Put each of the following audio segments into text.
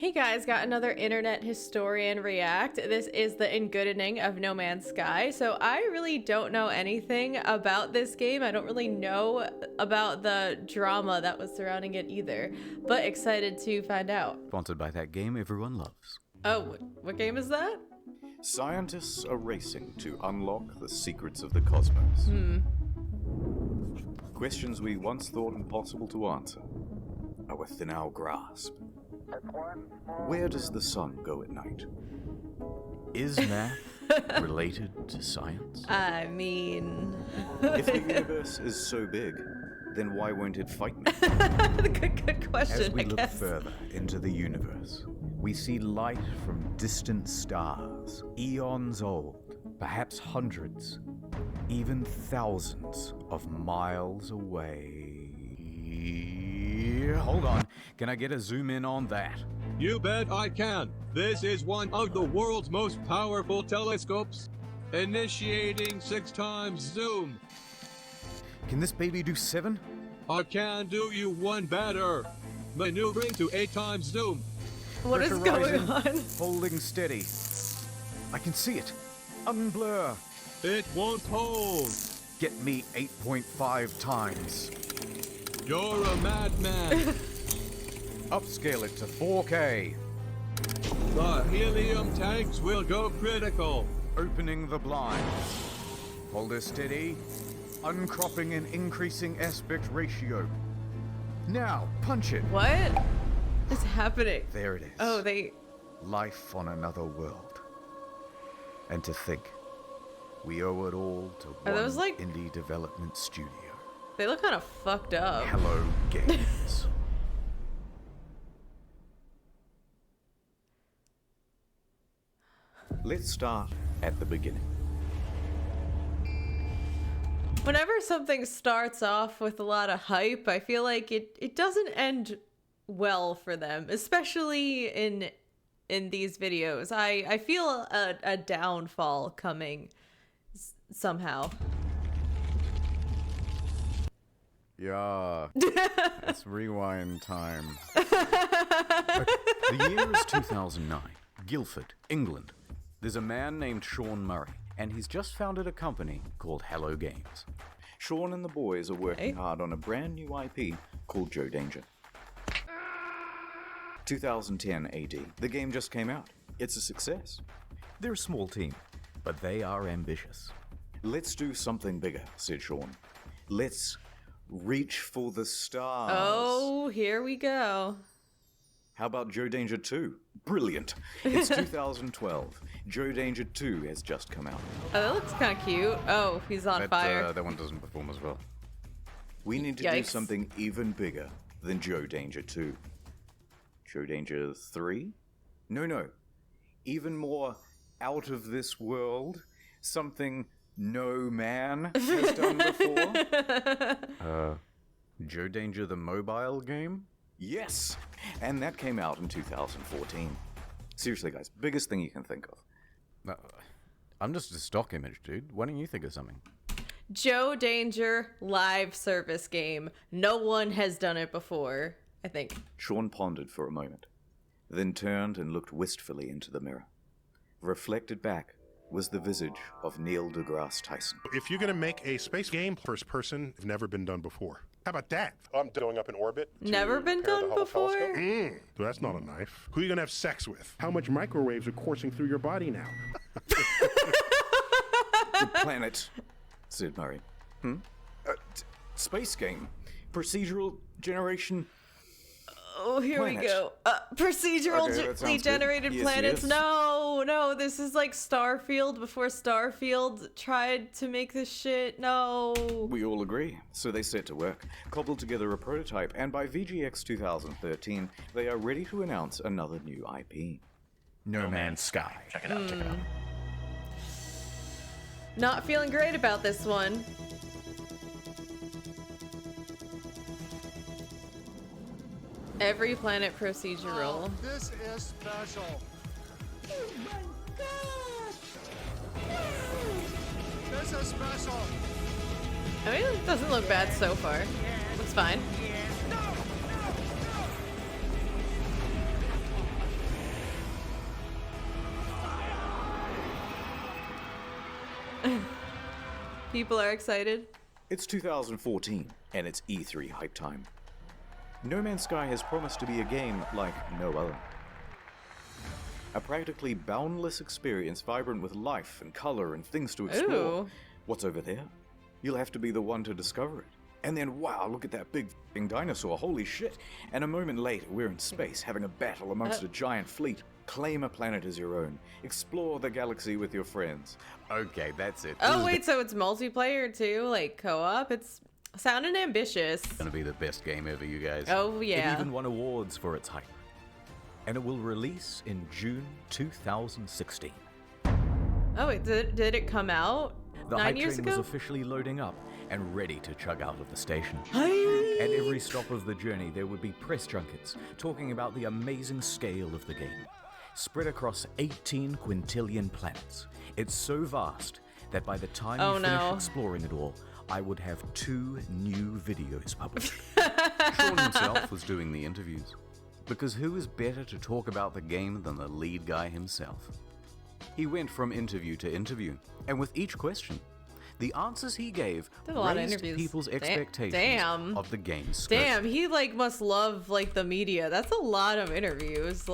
Hey guys, got another internet historian react. This is the Engoodening of No Man's Sky. So I really don't know anything about this game. I don't really know about the drama that was surrounding it either, but excited to find out. Sponsored by that game everyone loves. Oh, what game is that? Scientists are racing to unlock the secrets of the cosmos. Questions we once thought impossible to answer are within our grasp. Where does the sun go at night? Is math related to science? I mean... If the universe is so big, then why won't it fight me? Good question, As we I look guess. further into the universe, we see light from distant stars, eons old, perhaps hundreds, even thousands of miles away. Hold on, can I get a zoom in on that? You bet I can. This is one of the world's most powerful telescopes. Initiating 6 times zoom. Can this baby do 7? I can do you one better. Maneuvering to 8 times zoom. What is going Pressurizing, on? Holding steady. I can see it. Unblur. It won't hold. Get me 8.5 times. You're a madman. Upscale it to 4K. The helium tanks will go critical. Opening the blinds. Hold her steady. Uncropping and increasing aspect ratio. Now, punch it. What is happening? There it is. Oh, they... Life on another world. And to think, we owe it all to Are one those, like- indie development studio. They look kind of fucked up. Hello Games. Let's start at the beginning. Whenever something starts off with a lot of hype, I feel like it doesn't end well for them, especially in these videos. I feel a downfall coming somehow. Yeah. It's rewind time. The year is 2009. Guildford, England. There's a man named Sean Murray, and he's just founded a company called Hello Games. Sean and the boys are working hard on a brand new IP called Joe Danger. 2010 AD. The game just came out. It's a success. They're a small team, but they are ambitious. Let's do something bigger, said Sean. Let's reach for the stars. Oh, here we go. How about Joe Danger 2? Brilliant. It's 2012. Joe Danger 2 has just come out. Oh, that looks kind of cute. Oh, he's on fire. That one doesn't perform as well. We need to do Yikes. something even bigger than Joe Danger 2. Joe Danger 3? No. Even more out of this world. Something no man has done before. Joe Danger the mobile game? Yes! And that came out in 2014. Seriously, guys, biggest thing you can think of. No, I'm just a stock image, dude. Why don't you think of something? Joe Danger live service game. No one has done it before, I think. Sean pondered for a moment, then turned and looked wistfully into the mirror. Reflected back was the visage of Neil deGrasse Tyson. If you're going to make a space game first person, it's never been done before. How about that? I'm going up in orbit. Never been repair the done Hubble before? telescope. So that's not a knife. Who are you going to have sex with? How much microwaves are coursing through your body now? The planet, said Murray. Space game. Procedural generation. Oh, here we Planet. go. Procedurally that sounds good. generated Yes, planets. yes. No, this is like Starfield before Starfield tried to make this shit. No. We all agree. So they set to work, cobbled together a prototype, and by VGX 2013, they are ready to announce another new IP. No Man's Sky. Check it out, check it out. Not feeling great about this one. Every planet procedural. Oh, this is special. Oh my god! This is special. I mean, it doesn't look bad so far. Looks fine. People are excited. It's 2014, and it's E3 hype time. No Man's Sky has promised to be a game like no other. A practically boundless experience vibrant with life and color and things to explore. Ooh. What's over there? You'll have to be the one to discover it. And then, wow, look at that big f***ing dinosaur, holy shit. And a moment later, we're in space, having a battle amongst a giant fleet. Claim a planet as your own. Explore the galaxy with your friends. Okay, that's it. Oh wait, so it's multiplayer too, like co-op? It's sounding ambitious. Gonna be the best game ever, you guys. Oh yeah. It even won awards for its hype. And it will release in June 2016. Oh wait, did it come out The 9 hype years train was ago? officially loading up and ready to chug out of the station. Hi. At every stop of the journey, there would be press junkets talking about the amazing scale of the game. Spread across 18 quintillion planets. It's so vast that by the time you finish exploring it all, I would have 2 new videos published. Sean himself was doing the interviews. Because who is better to talk about the game than the lead guy himself? He went from interview to interview, and with each question, the answers he gave Did a lot of raised interviews. people's expectations Damn. of the game's scope. Damn, he like must love like the media. That's a lot of interviews.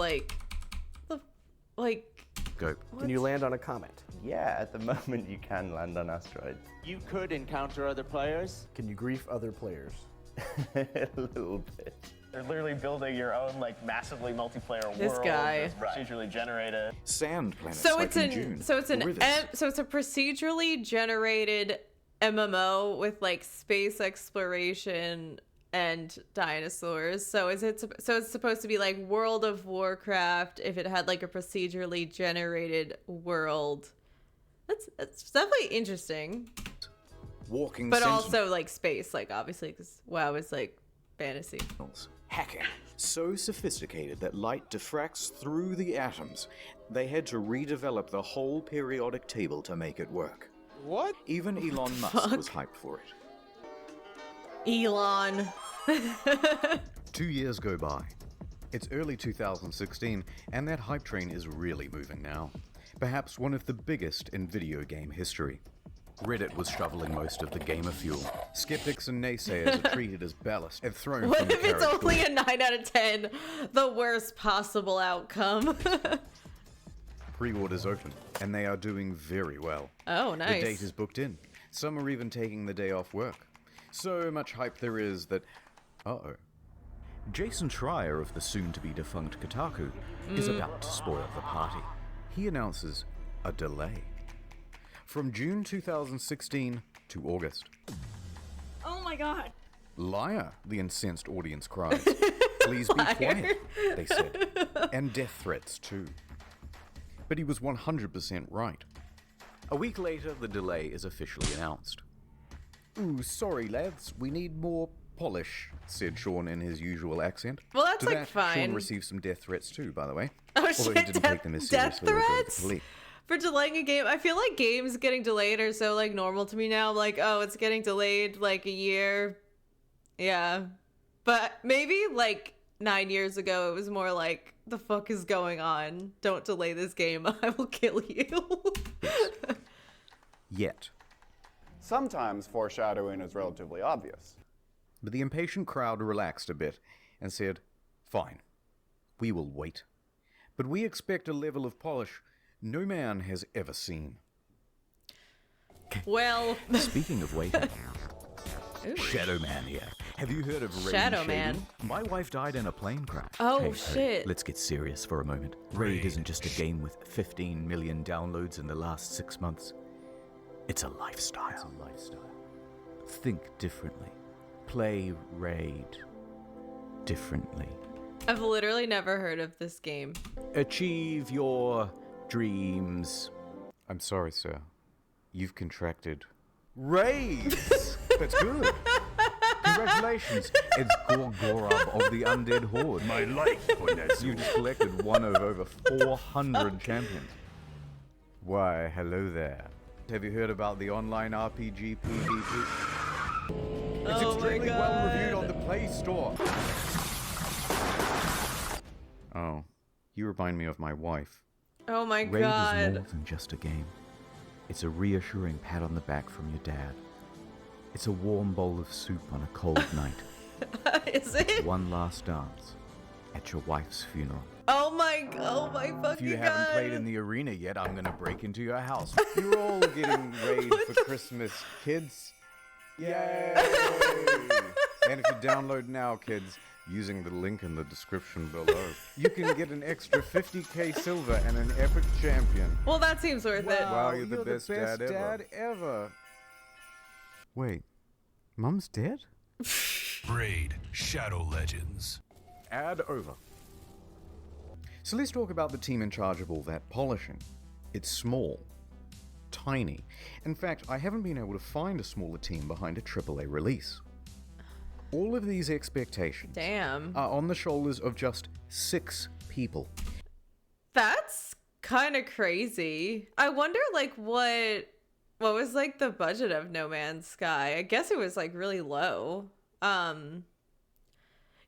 Go. Can you land on a comet? Yeah, at the moment you can land on asteroids. You could encounter other players. Can you grief other players? A little bit. They're literally building your own like massively multiplayer This world. guy. That's procedurally generated. Sand planets So like it's in June. so it's Rivers. a procedurally generated MMO with like space exploration and dinosaurs. So it's supposed to be like World of Warcraft if it had like a procedurally generated world. That's definitely interesting. Walking But sentinels. also like space, like obviously because WoW is like fantasy. Hacking. So sophisticated that light diffracts through the atoms, they had to redevelop the whole periodic table to make it work. What? Even Elon Musk was hyped for it. Elon. 2 years go by. It's early 2016, and that hype train is really moving now. Perhaps one of the biggest in video game history. Reddit was shoveling most of the gamer fuel. Skeptics and naysayers are treated as ballast and thrown What from the if it's carriage only door. a 9 out of 10? The worst possible outcome. Pre-orders open, and they are doing very well. Oh, nice. The date is booked in. Some are even taking the day off work. So much hype there is that... Uh-oh. Jason Schreier of the soon-to-be defunct Kotaku is about to spoil the party. He announces a delay. From June 2016 to August. Oh my god. Liar, the incensed audience cries. Please be quiet, they said. And death threats, too. But he was 100% right. A week later, the delay is officially announced. Ooh, sorry, lads. We need more polish, said Sean in his usual accent. Well, that's, To like, that, fine. Sean received some death threats, too, by the way. Oh, Although shit, he didn't take them as death seriously as threats? the police. For delaying a game, I feel like games getting delayed are so like normal to me now. I'm like, oh, it's getting delayed like a year. Yeah. But maybe like 9 years ago, it was more like, the fuck is going on? Don't delay this game. I will kill you. Yet. Sometimes foreshadowing is relatively obvious. But the impatient crowd relaxed a bit and said, fine, we will wait. But we expect a level of polish no man has ever seen. Well. Speaking of waiting, Shadow Man here. Have you heard of Raid Shadow Shady? Man? My wife died in a plane crash. Oh, Hey, shit. let's get serious for a moment. Raid isn't just a game with 15 million downloads in the last 6 months. It's a lifestyle. Think differently. Play Raid differently. I've literally never heard of this game. Achieve your dreams. I'm sorry, sir. You've contracted raids. That's good. Congratulations. It's Gorgorab of the Undead Horde. My life, Bonezu. You just collected one of over 400 champions. Why, hello there. Have you heard about the online RPG PvP? It's Oh my extremely well reviewed God. on the Play Store. Oh, you remind me of my wife. Oh my Raid is god. more than just a game. It's a reassuring pat on the back from your dad. It's a warm bowl of soup on a cold night. Is it? It's one last dance at your wife's funeral. Oh my fucking god. If you haven't played in the arena yet, I'm gonna break into your house. You're all getting raid for Christmas, kids. Yay! And if you download now, kids, using the link in the description below, you can get an extra 50k silver and an epic champion. Well, that seems worth it. Wow, you're the best dad ever. Wait, Mum's dead? Raid Shadow Legends. Ad over. So let's talk about the team in charge of all that polishing. It's small. Tiny. In fact, I haven't been able to find a smaller team behind a AAA release. All of these expectations Damn. are on the shoulders of just 6 people. That's kind of crazy. I wonder like what was like the budget of No Man's Sky? I guess it was like really low.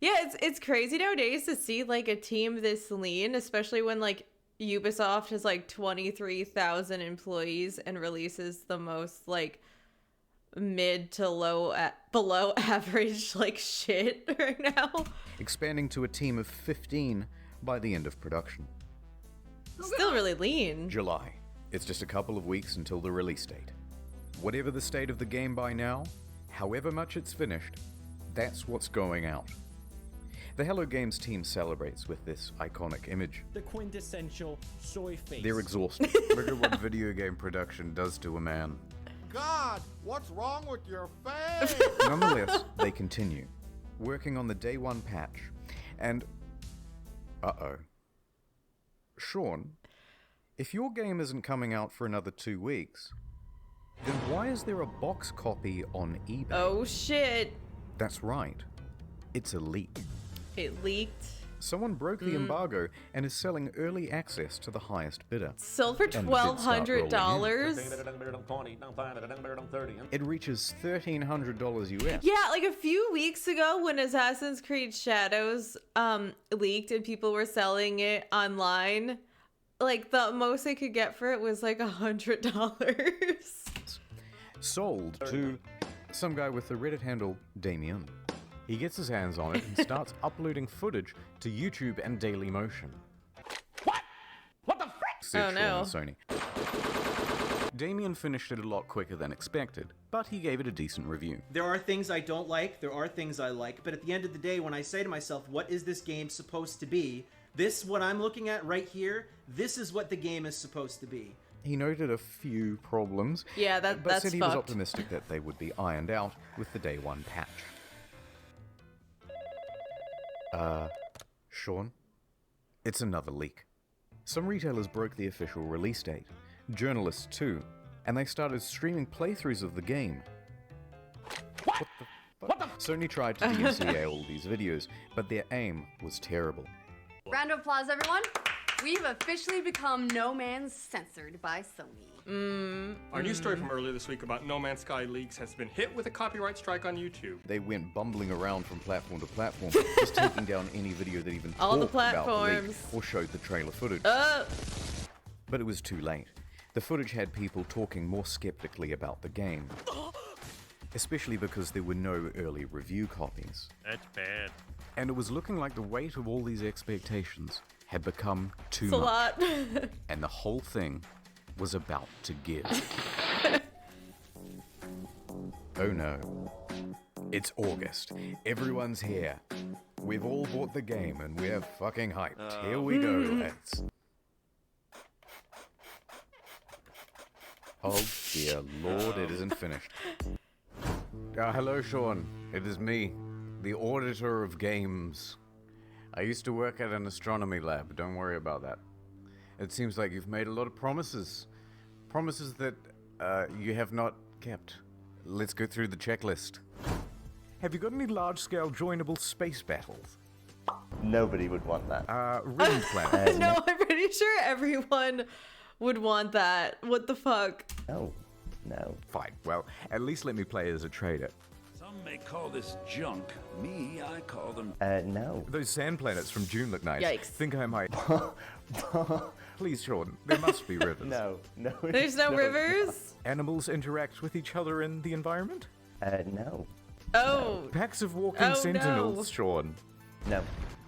Yeah, it's crazy nowadays to see like a team this lean, especially when like Ubisoft has like 23,000 employees and releases the most like mid to low below average like shit right now. Expanding to a team of 15 by the end of production. Still really lean. July. It's just a couple of weeks until the release date. Whatever the state of the game by now, however much it's finished, that's what's going out. The Hello Games team celebrates with this iconic image. The quintessential soy face. They're exhausted. Look at what video game production does to a man. God, what's wrong with your face? Nonetheless, they continue, working on the day one patch. And, Sean, if your game isn't coming out for another 2 weeks, then why is there a box copy on eBay? Oh shit. That's right. It's a leak. It leaked. Someone broke the embargo and is selling early access to the highest bidder. Sold for $1,200. It reaches $1,300 US. Yeah, like a few weeks ago when Assassin's Creed Shadows leaked and people were selling it online, like the most they could get for it was like $100. Sold to some guy with the Reddit handle Damien. He gets his hands on it and starts uploading footage to YouTube and Dailymotion. What the frick? Oh no. Sony. Damien finished it a lot quicker than expected, but he gave it a decent review. There are things I don't like, there are things I like, but at the end of the day, when I say to myself, what is this game supposed to be? This, what I'm looking at right here, this is what the game is supposed to be. He noted a few problems, yeah, but that's said he fucked. was optimistic that they would be ironed out with the day one patch. Sean? It's another leak. Some retailers broke the official release date, journalists too, and they started streaming playthroughs of the game. What the fuck? Sony tried to DMCA all these videos, but their aim was terrible. Round of applause, everyone. We've officially become No Man's censored by Sony. Our news story from earlier this week about No Man's Sky leaks has been hit with a copyright strike on YouTube. They went bumbling around from platform to platform, just taking down any video that even all talked the about the leak platforms or showed the trailer footage. But it was too late. The footage had people talking more skeptically about the game. Especially because there were no early review copies. That's bad. And it was looking like the weight of all these expectations had become too It's much. a lot. And the whole thing was about to give. Oh no. It's August. Everyone's here. We've all bought the game and we're fucking hyped. Here we go, lads. Oh dear lord, it isn't finished. Hello, Sean. It is me, the auditor of games. I used to work at an astronomy lab. Don't worry about that. It seems like you've made a lot of promises. Promises that you have not kept. Let's go through the checklist. Have you got any large-scale joinable space battles? Nobody would want that. Ring planet. No, I'm pretty sure everyone would want that. What the fuck? No. Fine. Well, at least let me play as a trader. Some may call this junk. Me, I call them... No. Those sand planets from June look nice. Yikes. Think I might... Please, Sean, there must be rivers. No. There's no rivers? Animals interact with each other in the environment? No. Oh. Packs of walking sentinels, no. Sean. No.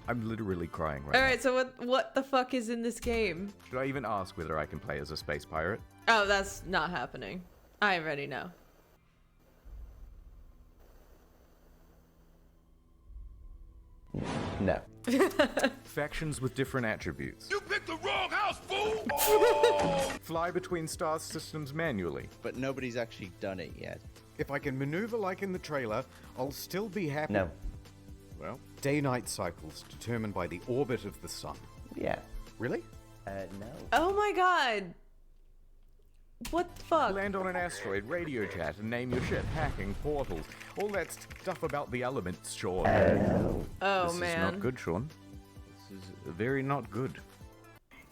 I'm literally crying right now. Alright, so what the fuck is in this game? Should I even ask whether I can play as a space pirate? Oh, that's not happening. I already know. No. Factions with different attributes. You picked the wrong house, fool! Fly between star systems manually. But nobody's actually done it yet. If I can maneuver like in the trailer, I'll still be happy. No. Well, day-night cycles determined by the orbit of the sun. Yeah. Really? No. Oh my god. What the fuck? Land on an asteroid, radio chat, and name your ship, hacking, portals, all that stuff about the elements, Sean. Oh, this man. is not good, Sean. This is very not good.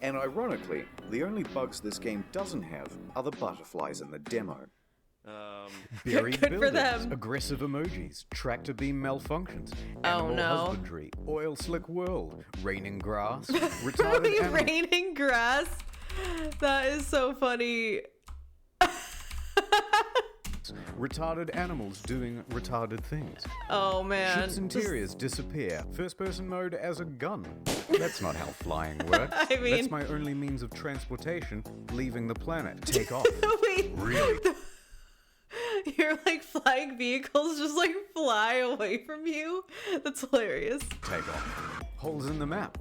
And ironically, the only bugs this game doesn't have are the butterflies in the demo. Buried Good for buildings, them. aggressive emojis, tractor beam malfunctions, Oh, animal no. husbandry, oil slick world, raining grass, retarded animals. Raining grass? That is so funny. Retarded animals doing retarded things. Oh man. Ship's interiors disappear. First person mode as a gun. That's not how flying works. I mean- That's my only means of transportation leaving the planet. Take off. Wait. Really? Your like flying vehicles just like fly away from you? That's hilarious. Take off. Holes in the map.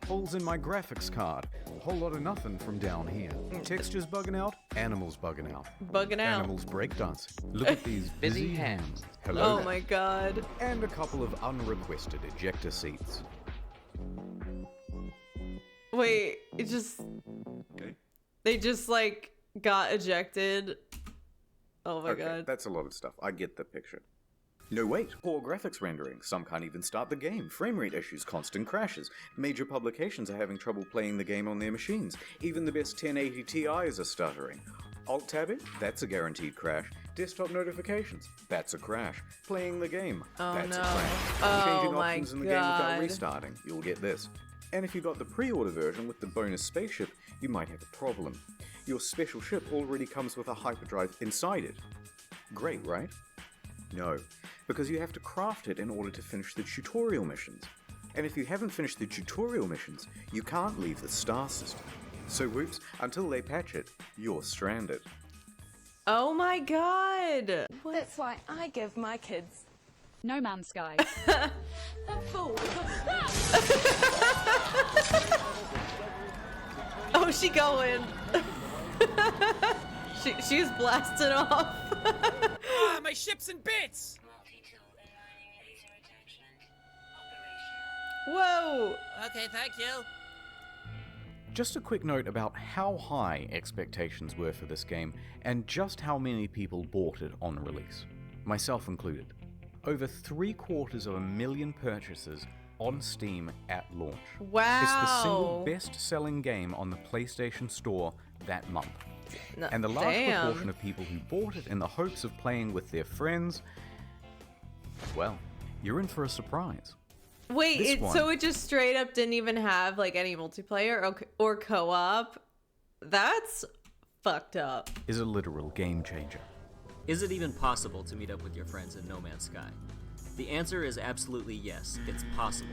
Holes in my graphics card. Whole lot of nothing from down here. Textures bugging out. Animals bugging out. Bugging out. Animals breakdancing. Look at these busy hands. Hello Oh there. my god. And a couple of unrequested ejector seats. Wait, it just... They just like got ejected. Oh my Okay, god. that's a lot of stuff. I get the picture. No wait, poor graphics rendering. Some can't even start the game. Frame rate issues, constant crashes. Major publications are having trouble playing the game on their machines. Even the best 1080 Ti's are stuttering. Alt-tabbing? That's a guaranteed crash. Desktop notifications? That's a crash. Playing the game? Oh, That's no. a crash. Oh Changing my options in the game without God. restarting? You'll get this. And if you got the pre-order version with the bonus spaceship, you might have a problem. Your special ship already comes with a hyperdrive inside it. Great, right? No, because you have to craft it in order to finish the tutorial missions. And if you haven't finished the tutorial missions, you can't leave the star system. So whoops, until they patch it, you're stranded. Oh my god. That's why I give my kids No Man's Sky. Oh, she going. She's blasting off. Ah, my ship's in bits! Whoa. Okay, thank you. Just a quick note about how high expectations were for this game and just how many people bought it on release, myself included. Over 750,000 purchases on Steam at launch. Wow. It's the single best-selling game on the PlayStation Store that month. And the large proportion of people who bought it in the hopes of playing with their friends, well, you're in for a surprise. Wait, so it just straight up didn't even have like any multiplayer or co-op? That's fucked up. Is a literal game changer. Is it even possible to meet up with your friends in No Man's Sky? The answer is absolutely yes, it's possible.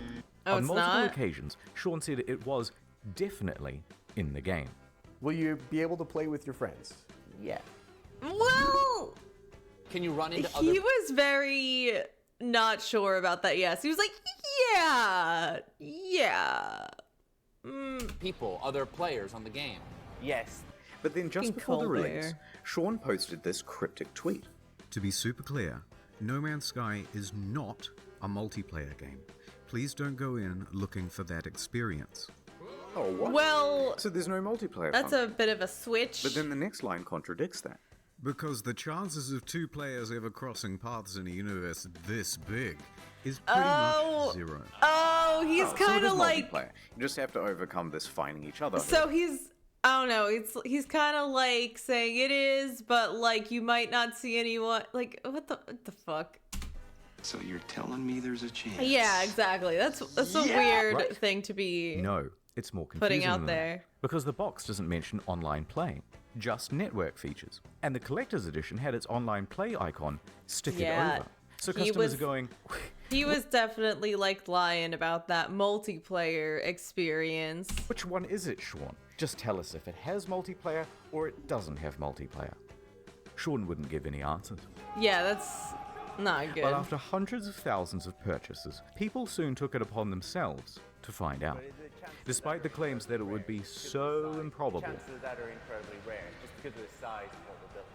Oh, On it's multiple not? occasions, Sean said it was definitely in the game. Will you be able to play with your friends? Yeah. Well, Can you run into he was very not sure about that. Yes, he was like, yeah. people, other players on the game? Yes. But then just Fucking before the cold release, there. Sean posted this cryptic tweet. To be super clear, No Man's Sky is not a multiplayer game. Please don't go in looking for that experience. Oh, what? Well, so there's no multiplayer that's function. a bit of a switch. But then the next line contradicts that. Because the chances of two players ever crossing paths in a universe this big is pretty much zero. Oh, he's So it kind is of like. multiplayer. You just have to overcome this finding each other. So he's. I don't know. He's kind of like saying it is, but like you might not see anyone. Like what the fuck? So you're telling me there's a chance? Yeah, exactly. That's a weird thing to be. No, it's more confusing Putting out than there. that. because the box doesn't mention online play, just network features. And the collector's edition had its online play icon sticking over. So customers are going... He was definitely like lying about that multiplayer experience. Which one is it, Sean? Just tell us if it has multiplayer or it doesn't have multiplayer. Sean wouldn't give any answers. Yeah, that's not good. But after hundreds of thousands of purchases, people soon took it upon themselves to find out. Despite the claims that it would be so improbable. Chances of that are incredibly rare, just because of the size of what we're building.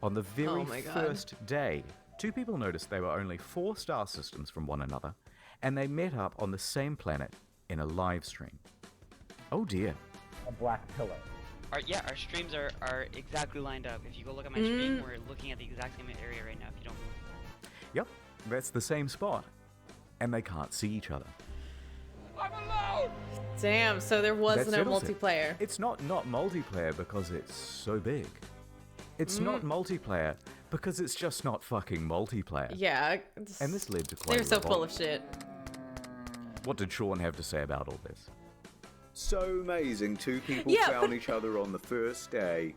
On the very first day, 2 people noticed they were only 4 star systems from one another, and they met up on the same planet in a live stream. Oh dear. A black pillar. Our streams are exactly lined up. If you go look at my stream, we're looking at the exact same area right now, if you don't move. Yep, that's the same spot. And they can't see each other. I'm alone! Damn, so there was no multiplayer. It's not multiplayer because it's so big. It's not multiplayer because it's just not fucking multiplayer. Yeah. And this led to quite They're so full of shit. What did Sean have to say about all this? So amazing. 2 people found each other on the first day.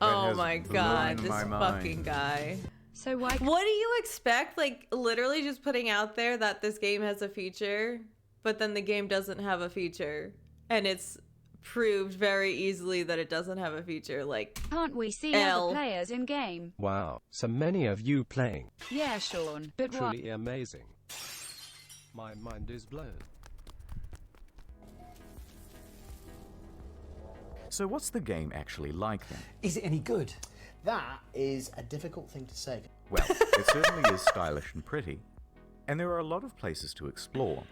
Oh my god, this fucking guy. So why? What do you expect? Like, literally just putting out there that this game has a feature, but then the game doesn't have a feature. And it's proved very easily that it doesn't have a feature. Like, can't we see other players in game? Wow, so many of you playing. Yeah, Sean, but what? Truly amazing. My mind is blown. So what's the game actually like then? Is it any good? That is a difficult thing to say. Well, it certainly is stylish and pretty, and there are a lot of places to explore.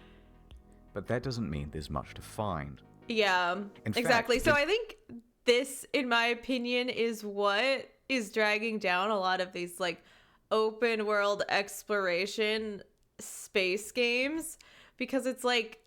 But that doesn't mean there's much to find. Yeah, exactly. So I think this, in my opinion, is what is dragging down a lot of these like open world exploration space games, because it's like,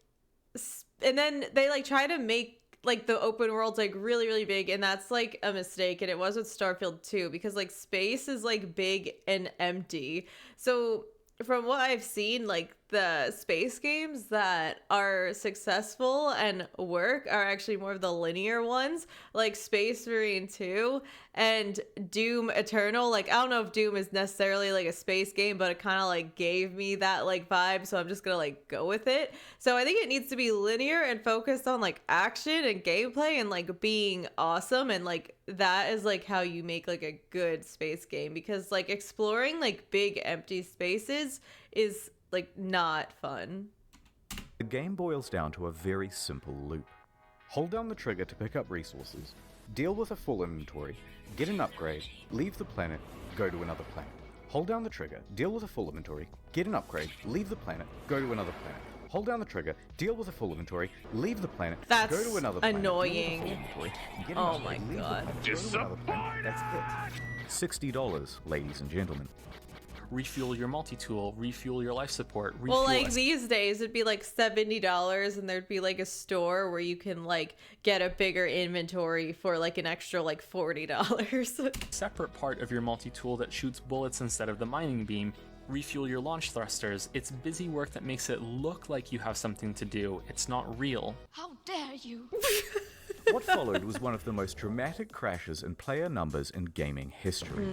and then they like try to make like the open world's like really, really big, and that's like a mistake. And it was with Starfield too, because like space is like big and empty. So from what I've seen, like the space games that are successful and work are actually more of the linear ones, like Space Marine 2 and Doom Eternal. Like, I don't know if Doom is necessarily like a space game, but it kind of like gave me that like vibe, so I'm just gonna like go with it. So I think it needs to be linear and focused on like action and gameplay and like being awesome, and like that is like how you make like a good space game, because like exploring like big empty spaces is like not fun. The game boils down to a very simple loop. Hold down the trigger to pick up resources, deal with a full inventory, get an upgrade, leave the planet, go to another planet. Hold down the trigger, deal with a full inventory, get an upgrade, leave the planet, go to another planet. Hold down the trigger, deal with a full inventory, leave the planet, go to another planet. Annoying. Oh my god. That's it. $60, ladies and gentlemen. Refuel your multi-tool, refuel your life support, well, like these days it'd be like $70, and there'd be like a store where you can like get a bigger inventory for like an extra like $40. Separate part of your multi-tool that shoots bullets instead of the mining beam. Refuel your launch thrusters. It's busy work that makes it look like you have something to do. It's not real. How dare you? What followed was one of the most dramatic crashes in player numbers in gaming history.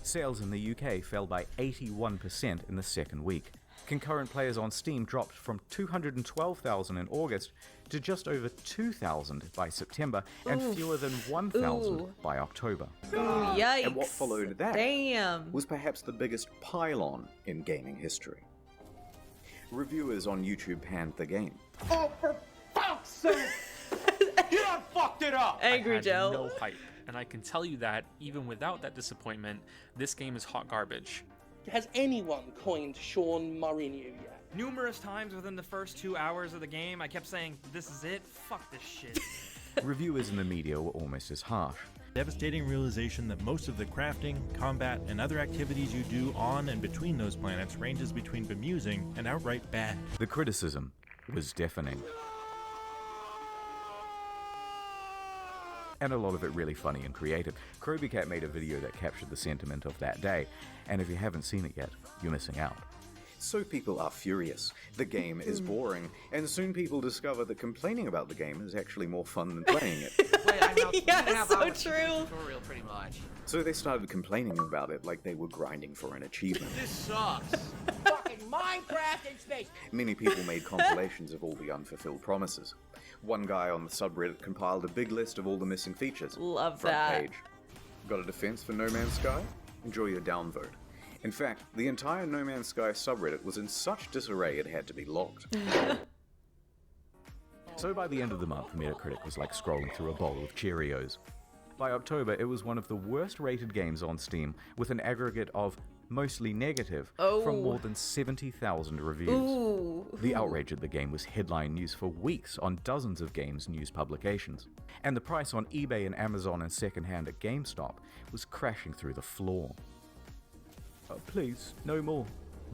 Sales in the UK fell by 81% in the second week. Concurrent players on Steam dropped from 212,000 in August to just over 2,000 by September, and fewer than 1,000 by October. Yikes. And what followed that Damn. was perhaps the biggest pylon in gaming history. Reviewers on YouTube panned the game. Oh, for fuck's sake! You done fucked it up! Angry I had Joe. no hype, and I can tell you that, even without that disappointment, this game is hot garbage. Has anyone coined Sean Mourinho yet? Numerous times within the first 2 hours of the game, I kept saying, this is it, fuck this shit. Reviewers in the media were almost as harsh. Devastating realization that most of the crafting, combat, and other activities you do on and between those planets ranges between bemusing and outright bad. The criticism was deafening. And a lot of it really funny and creative. Cat made a video that captured the sentiment of that day, and if you haven't seen it yet, you're missing out. So people are furious. The game is boring, and soon people discover that complaining about the game is actually more fun than playing it. Yeah, so true. Tutorial, pretty much. So they started complaining about it like they were grinding for an achievement. This sucks. Fucking Minecraft in space. Many people made compilations of all the unfulfilled promises. One guy on the subreddit compiled a big list of all the missing features. Love Front that. page. Got a defense for No Man's Sky? Enjoy your downvote. In fact, the entire No Man's Sky subreddit was in such disarray it had to be locked. So by the end of the month, Metacritic was like scrolling through a bowl of Cheerios. By October, it was one of the worst rated games on Steam, with an aggregate of mostly negative from more than 70,000 reviews. Ooh. The outrage at the game was headline news for weeks on dozens of games news publications, and the price on eBay and Amazon and secondhand at GameStop was crashing through the floor. Please, no more.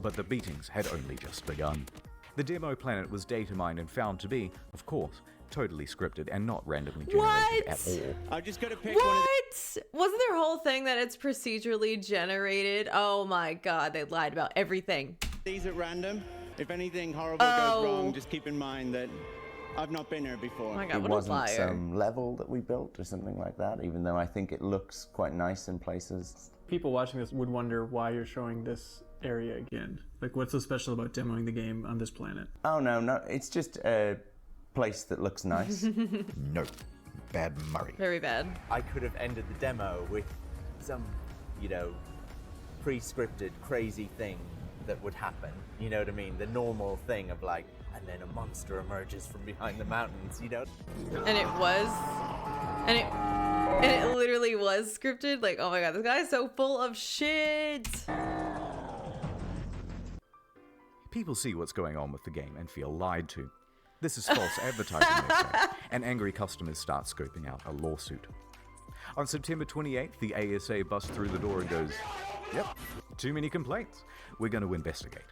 But the beatings had only just begun. The demo planet was data mined and found to be, of course, totally scripted and not randomly generated at all. I've just got to pick What? one of Wasn't their whole thing that it's procedurally generated? Oh my god, they lied about everything. these at random. If anything horrible goes wrong, just keep in mind that I've not been here before. Oh my god, it what wasn't a liar. some level that we built or something like that, even though I think it looks quite nice in places. People watching this would wonder why you're showing this area again. Like, what's so special about demoing the game on this planet? Oh, no, it's just a place that looks nice. No. Bad Murray. Very bad. I could have ended the demo with some, pre-scripted crazy thing that would happen. You know what I mean? The normal thing of like, and then a monster emerges from behind the mountains, And it was. And it literally was scripted. Like, oh my god, this guy is so full of shit. People see what's going on with the game and feel lied to. This is false advertising, they say, and angry customers start scoping out a lawsuit. On September 28th, the ASA busts through the door and goes, "Yep, too many complaints. We're going to investigate."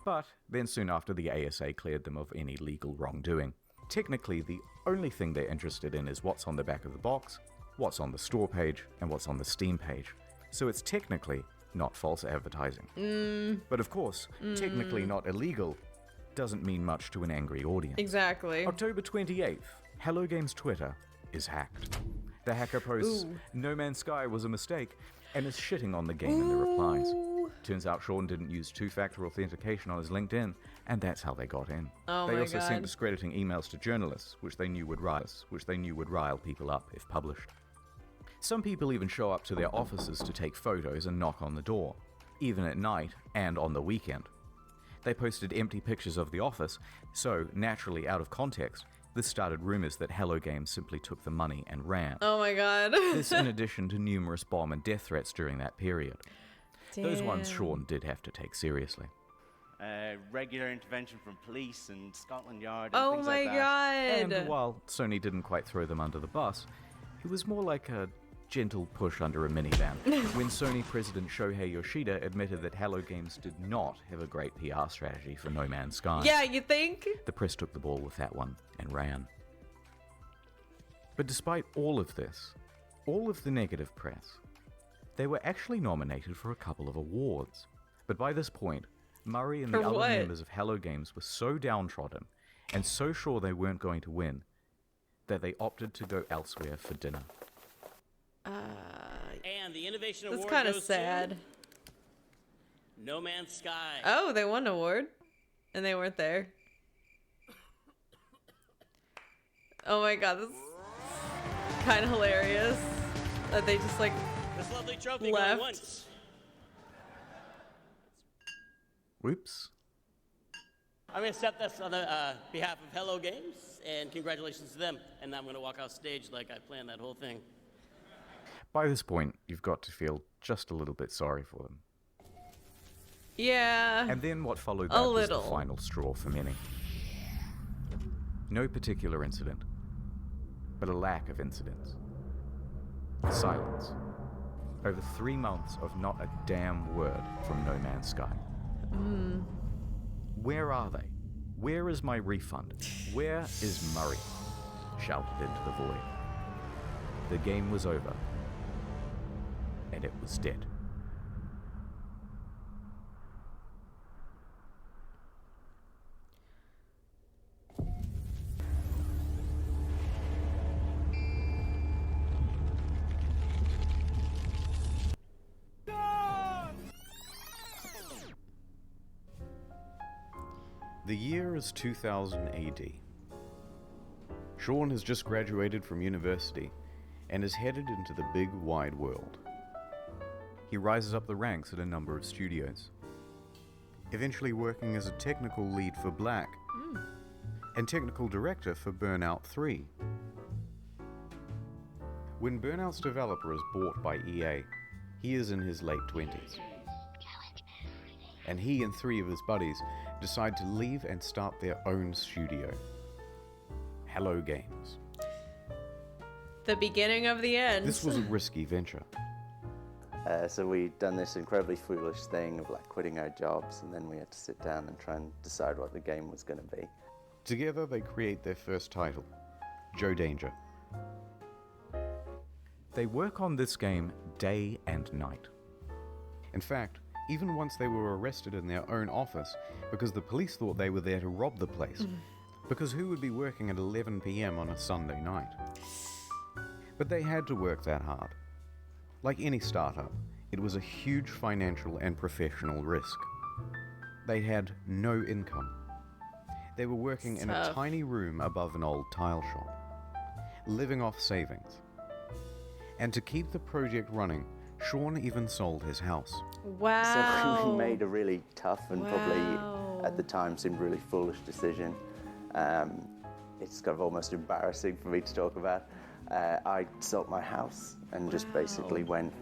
But then soon after, the ASA cleared them of any legal wrongdoing. Technically, the only thing they're interested in is what's on the back of the box, what's on the store page, and what's on the Steam page. So it's technically not false advertising. But of course, technically not illegal doesn't mean much to an angry audience. Exactly. October 28th, Hello Games Twitter is hacked. The hacker posts, "No Man's Sky was a mistake," and is shitting on the game in the replies. Turns out Sean didn't use two-factor authentication on his LinkedIn, and that's how they got in. Oh they my also God. sent discrediting emails to journalists, which they knew would rile people up if published. Some people even show up to their offices to take photos and knock on the door, even at night and on the weekend. They posted empty pictures of the office, so naturally out of context, this started rumors that Hello Games simply took the money and ran. Oh my god. This in addition to numerous bomb and death threats during that period. Those ones Damn. Sean did have to take seriously. Regular intervention from police and Scotland Yard and Oh things my like that. god. And while Sony didn't quite throw them under the bus, it was more like a gentle push under a minivan when Sony president Shohei Yoshida admitted that Hello Games did not have a great PR strategy for No Man's Sky. Yeah, you think? The press took the ball with that one and ran. But despite all of this, all of the negative press, they were actually nominated for a couple of awards. But by this point, Murray and the For other what? members of Hello Games were so downtrodden and so sure they weren't going to win that they opted to go elsewhere for dinner. And the Innovation That's Award kind of goes sad. to No Man's Sky. Oh, they won an award, and they weren't there. Oh my god, this is kind of hilarious that they just like This lovely trophy left. going once. Whoops. I'm going to accept this on the behalf of Hello Games, and congratulations to them. And I'm going to walk off stage like I planned that whole thing. By this point, you've got to feel just a little bit sorry for them. Yeah. And then what followed A that was little. the final straw for many. No particular incident, but a lack of incidents. Silence. Over 3 months of not a damn word from No Man's Sky. Where are they? Where is my refund? Where is Murray? Shouted into the void. The game was over. And it was dead. The year is 2000 AD. Sean has just graduated from university and is headed into the big wide world. He rises up the ranks at a number of studios, eventually working as a technical lead for Black and technical director for Burnout 3. When Burnout's developer is bought by EA, he is in his late 20s. And he and 3 of his buddies decide to leave and start their own studio, Hello Games. The beginning of the end. This was a risky venture. So we'd done this incredibly foolish thing of like quitting our jobs, and then we had to sit down and try and decide what the game was going to be. Together they create their first title, Joe Danger. They work on this game day and night. In fact, even once they were arrested in their own office because the police thought they were there to rob the place. Because who would be working at 11 p.m. on a Sunday night? But they had to work that hard. Like any startup, it was a huge financial and professional risk. They had no income. They were working in a tiny room above an old tile shop, living off savings. And to keep the project running, Sean even sold his house. Wow. So we made a really tough and probably at the time seemed really foolish decision. It's kind of almost embarrassing for me to talk about. I sold my house and just basically went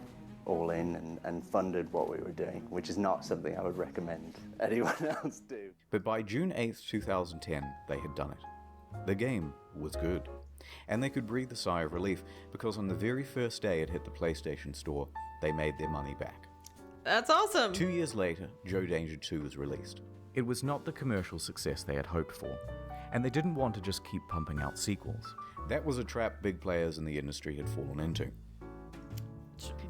all in and funded what we were doing, which is not something I would recommend anyone else do. But by June 8th, 2010, they had done it. The game was good. And they could breathe a sigh of relief because on the very first day it hit the PlayStation Store, they made their money back. That's awesome. 2 years later, Joe Danger 2 was released. It was not the commercial success they had hoped for, and they didn't want to just keep pumping out sequels. That was a trap big players in the industry had fallen into.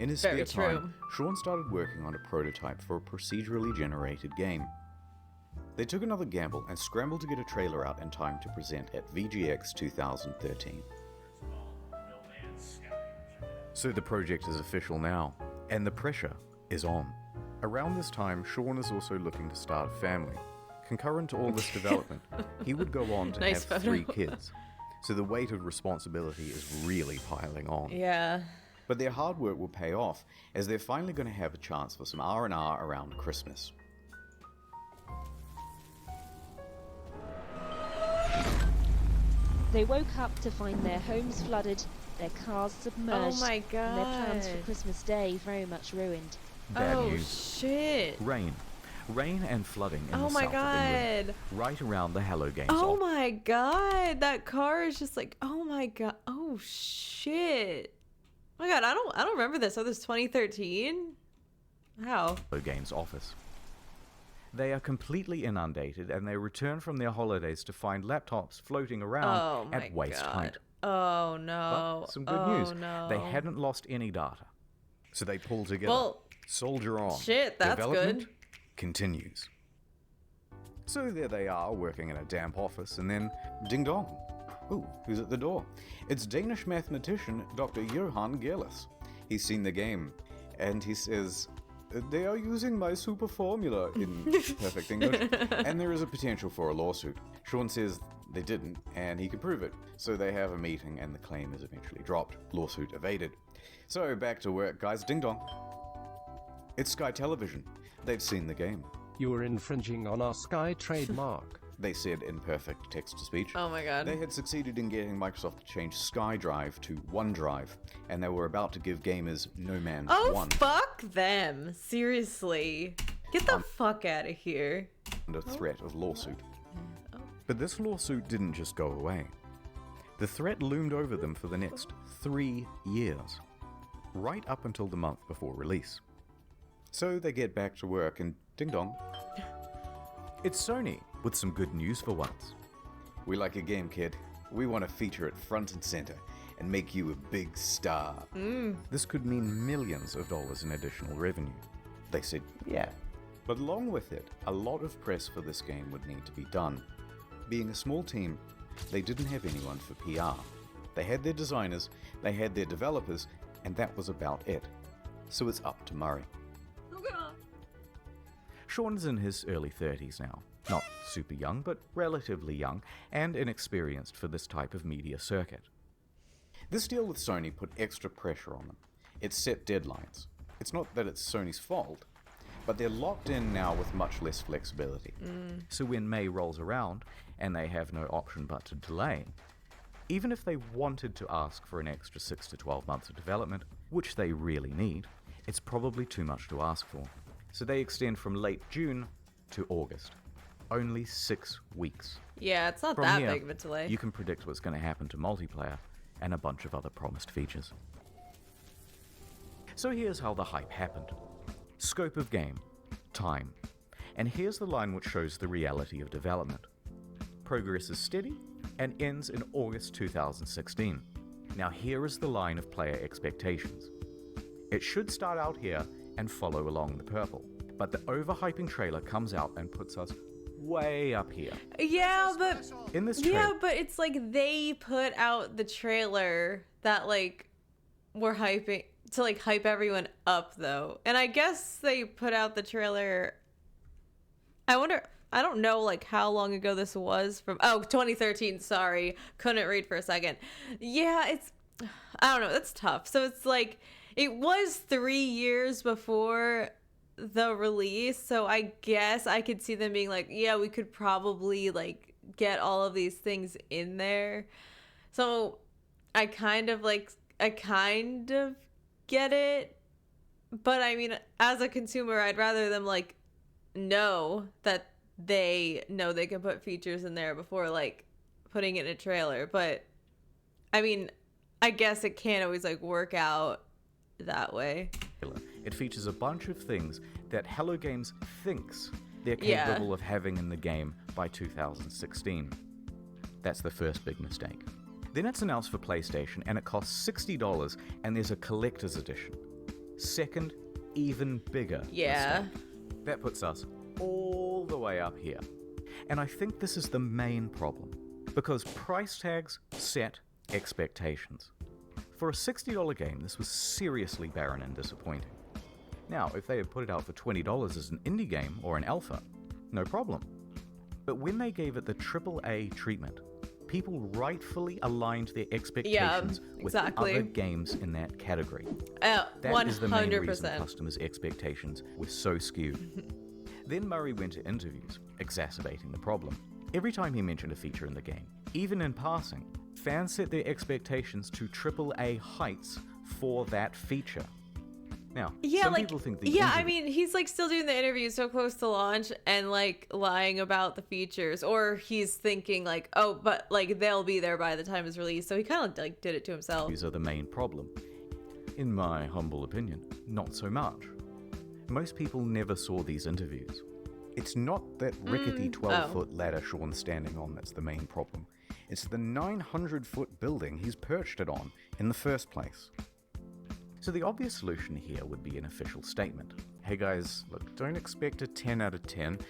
In his spare time, Sean started working on a prototype for a procedurally generated game. They took another gamble and scrambled to get a trailer out in time to present at VGX 2013. So the project is official now, and the pressure is on. Around this time, Sean is also looking to start a family. Concurrent to all this development, he would go on to have 3 kids. So the weight of responsibility is really piling on. Yeah. But their hard work will pay off, as they're finally going to have a chance for some R&R around Christmas. They woke up to find their homes flooded, their cars submerged, Oh my God. and their plans for Christmas Day very much ruined. Bad Oh news. shit. Rain and flooding in Oh the my south of England, God. right around the Hello Games Oh office. my God. That car is just like, oh my God. Oh shit. Oh my God, I don't remember this. Oh, this is 2013? How? Hello Games office. They are completely inundated and they return from their holidays to find laptops floating around at waist height. Oh no. But some good news. No. They hadn't lost any data. So they pull together. Well, soldier on. shit, that's Development good. continues. So there they are, working in a damp office, and then ding dong. Ooh, who's at the door? It's Danish mathematician Dr. Johan Gerlis. He's seen the game, and he says, "They are using my super formula," in perfect English, and there is a potential for a lawsuit. Sean says they didn't, and he can prove it. So they have a meeting, and the claim is eventually dropped. Lawsuit evaded. So back to work, guys. Ding dong. It's Sky Television. They've seen the game. You are infringing on our Sky trademark. They said in perfect text-to-speech. Oh my God. They had succeeded in getting Microsoft to change SkyDrive to OneDrive, and they were about to give gamers No Man's Oh, One. fuck them. Seriously. Get the fuck out of here. Under threat of lawsuit. But this lawsuit didn't just go away. The threat loomed over them for the next 3 years, right up until the month before release. So they get back to work and ding dong. It's Sony, with some good news for once. We like your game, kid. We want to feature it front and center and make you a big star. This could mean millions of dollars in additional revenue. They said, yeah. But along with it, a lot of press for this game would need to be done. Being a small team, they didn't have anyone for PR. They had their designers, they had their developers, and that was about it. So it's up to Murray. Sean is in his early 30s now, Not super young, but relatively young, and inexperienced for this type of media circuit. This deal with Sony put extra pressure on them. It set deadlines. It's not that it's Sony's fault, but they're locked in now with much less flexibility. So when May rolls around, and they have no option but to delay, even if they wanted to ask for an extra 6 to 12 months of development, which they really need, it's probably too much to ask for. So they extend from late June to August. Only 6 weeks. Yeah, it's not From that here, big of a delay. You can predict what's going to happen to multiplayer and a bunch of other promised features. So here's how the hype happened. Scope of game, time. And here's the line which shows the reality of development. Progress is steady and ends in August 2016. Now here is the line of player expectations. It should start out here and follow along the purple, but the overhyping trailer comes out and puts us way up here. Yeah, but in this but it's like they put out the trailer that like we're hyping to like hype everyone up though. And I guess they put out the trailer, I don't know like how long ago this was from. 2013, sorry. Couldn't read for a second. Yeah, I don't know, that's tough. So it's like it was 3 years before the release, so I guess I could see them being like, yeah, we could probably like get all of these things in there. So I kind of get it, but I mean, as a consumer, I'd rather them like know that they know they can put features in there before like putting it in a trailer. But I mean, I guess it can't always like work out that way. It features a bunch of things that Hello Games thinks they're capable of having in the game by 2016. That's the first big mistake. Then it's announced for PlayStation and it costs $60 and there's a collector's edition. Second, even bigger mistake. That puts us all the way up here. And I think this is the main problem, because price tags set expectations. For a $60 game, this was seriously barren and disappointing. Now, if they had put it out for $20 as an indie game or an alpha, no problem. But when they gave it the AAA treatment, people rightfully aligned their expectations with other games in that category. That 100%. Is the main reason customers' expectations were so skewed. Then Murray went to interviews, exacerbating the problem. Every time he mentioned a feature in the game, even in passing, fans set their expectations to AAA heights for that feature. Now, some people think I mean, he's like still doing the interview so close to launch and like lying about the features, or he's thinking like, oh, but like they'll be there by the time it's released. So he kind of like did it to himself. These are the main problem. In my humble opinion, not so much. Most people never saw these interviews. It's not that rickety 12-foot ladder Sean's standing on that's the main problem. It's the 900-foot building he's perched it on in the first place. So the obvious solution here would be an official statement. Hey guys, look, don't expect a 10 out of 10.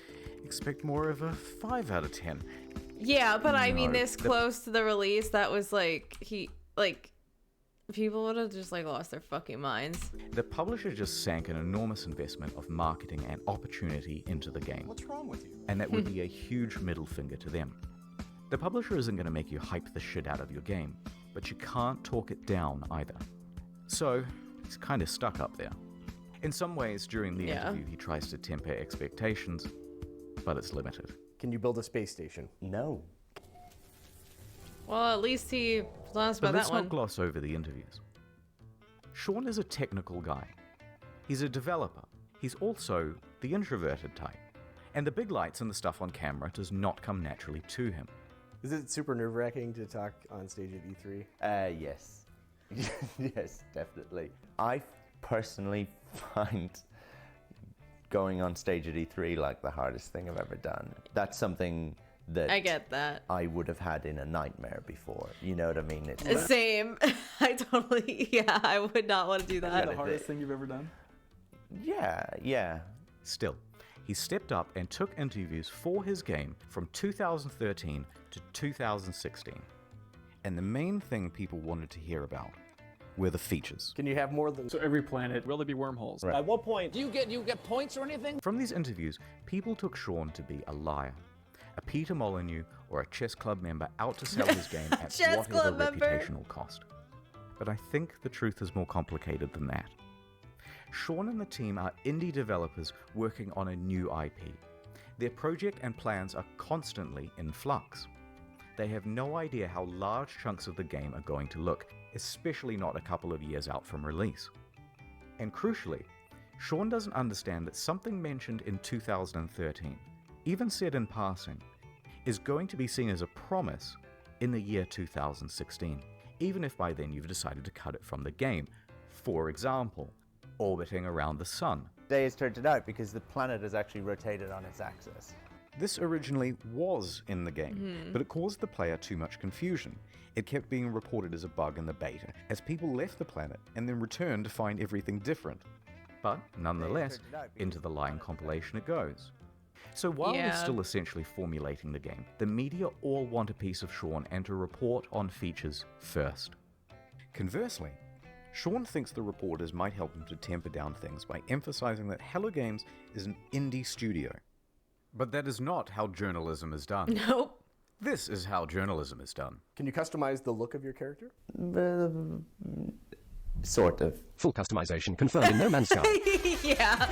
Expect more of a 5 out of 10. Yeah, but I mean, this close to the release, that was like, people would have just like lost their fucking minds. The publisher just sank an enormous investment of marketing and opportunity into the game. What's wrong with you? And that would be a huge middle finger to them. The publisher isn't going to make you hype the shit out of your game, but you can't talk it down either. So, he's kind of stuck up there. In some ways, during the interview, he tries to temper expectations, but it's limited. Can you build a space station? No. Well, at least he was honest about that one. But let's not gloss over the interviews. Sean is a technical guy. He's a developer. He's also the introverted type. And the big lights and the stuff on camera does not come naturally to him. Is it super nerve-wracking to talk on stage at E3? Yes. Yes, definitely. I personally find going on stage at E3 like the hardest thing I've ever done. That's something that I get that. I would have had in a nightmare before. You know what I mean? Same. I totally, I would not want to do that. Is that the hardest thing you've ever done? Yeah. Still, he stepped up and took interviews for his game from 2013 to 2016. And the main thing people wanted to hear about were the features. Can you have more than... So every planet, will there be wormholes? At what point... Do you get points or anything? From these interviews, people took Sean to be a liar, a Peter Molyneux or a chess club member out to sell his game at whatever reputational cost. But I think the truth is more complicated than that. Sean and the team are indie developers working on a new IP. Their project and plans are constantly in flux. They have no idea how large chunks of the game are going to look, especially not a couple of years out from release. And crucially, Sean doesn't understand that something mentioned in 2013, even said in passing, is going to be seen as a promise in the year 2016, even if by then you've decided to cut it from the game. For example, orbiting around the sun. Day has turned it out because the planet has actually rotated on its axis. This originally was in the game, but it caused the player too much confusion. It kept being reported as a bug in the beta, as people left the planet and then returned to find everything different. But nonetheless, into the lying compilation it goes. So while we're still essentially formulating the game, the media all want a piece of Sean and to report on features first. Conversely, Sean thinks the reporters might help him to temper down things by emphasizing that Hello Games is an indie studio. But that is not how journalism is done. Nope. This is how journalism is done. Can you customize the look of your character? Sort of. Full customization confirmed in No Man's Sky. Yeah.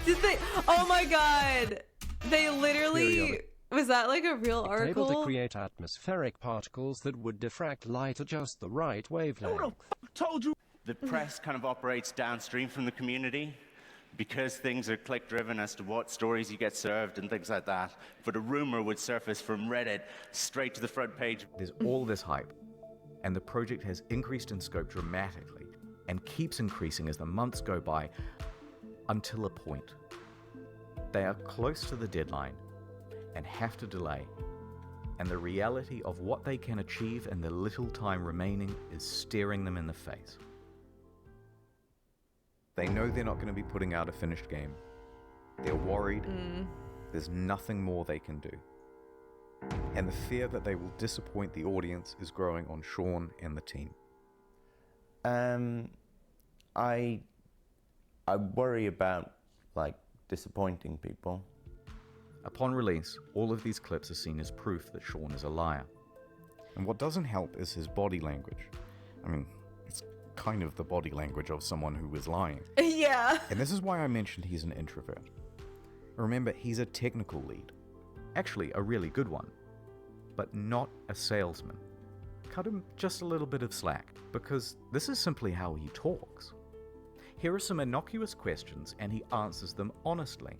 Did they? Oh my god. They literally. Was that like a real article? Able to create atmospheric particles that would diffract light at just the right wavelength. Who the f told you? The press kind of operates downstream from the community because things are click-driven as to what stories you get served and things like that. But a rumor would surface from Reddit straight to the front page. There's all this hype, and the project has increased in scope dramatically and keeps increasing as the months go by until a point. They are close to the deadline and have to delay, and the reality of what they can achieve in the little time remaining is staring them in the face. They know they're not going to be putting out a finished game. They're worried. There's nothing more they can do. And the fear that they will disappoint the audience is growing on Sean and the team. I worry about, like, disappointing people. Upon release, all of these clips are seen as proof that Sean is a liar. And what doesn't help is his body language. I mean, it's kind of the body language of someone who is lying. Yeah. And this is why I mentioned he's an introvert. Remember, he's a technical lead. Actually, a really good one. But not a salesman. Cut him just a little bit of slack, because this is simply how he talks. Here are some innocuous questions, and he answers them honestly.